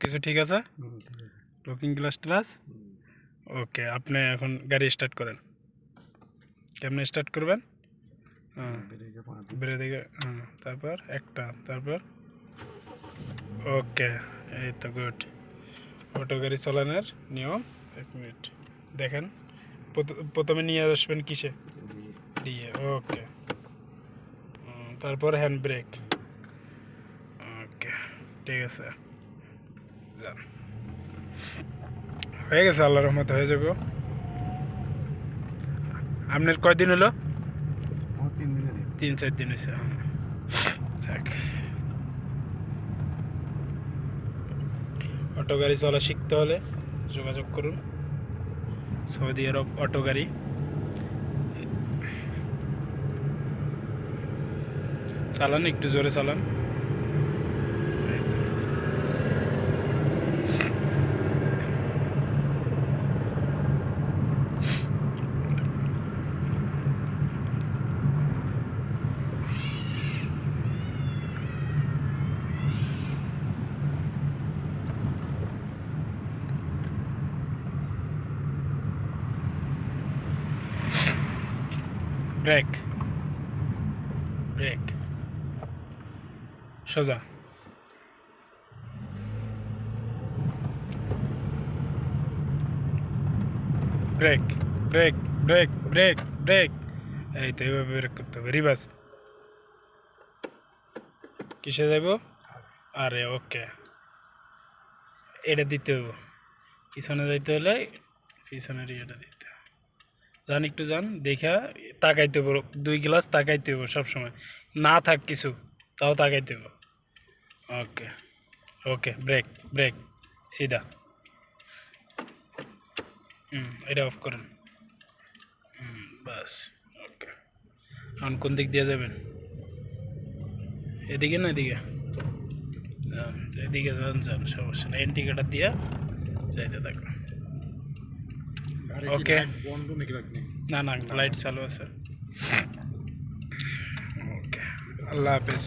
কিছু ঠিক আছে? লুকিং গ্লাস ট্লাস ওকে। আপনি এখন গাড়ি স্টার্ট করেন। কেমনে স্টার্ট করবেন? ব্রেকে তারপর একটা, তারপর ওকে। এই তো গুড। অটো গাড়ি চালানোর নিয়ম 1 মিনিট দেখেন। প্রথমে নিয়ে আসবেন কিসে? দিয়ে ওকে। তারপর হ্যান্ড ব্রেক ওকে, ঠিক আছে যান। হয়ে গেছে, আল্লাহর রহমতে হয়ে যাবে। আপনার কয়দিন হলো? 3-4 দিন হয়েছে। অটো গাড়ি চলা শিখতে হলে যোগাযোগ করুন সৌদি আরব অটো গাড়ি। চালান, একটু জোরে চালান। ব্রেক ব্রেক সোজা। Brake brake brake brake brake. এই তো এইভাবে ব্রেক করতে হবে। রিভার্স কিসে যাইব? আরে ওকে, এটা দিতে হবে। পিছনে যাইতে হলে পিছনের ইয়েটা দিতে হবে। যান, একটু যান, দেখা তাকাইতে হবো। 2 গ্লাস তাকাইতে হবো সবসময়, না থাক কিছু তাও তাকাইতে হবো। ওকে ওকে, ব্রেক ব্রেক সিধা। এটা অফ করেন। বাস ওকে। এখন কোন দিক দিয়ে যাবেন? এদিকে না এদিকে? এদিকে যান, যান, সমস্যা নেই। ইন্ডিকেটার দিয়ে যাইতে থাকুন। ওকে, না না, লাইট চালু আছে। ওকে, আল্লাহ হাফেজ।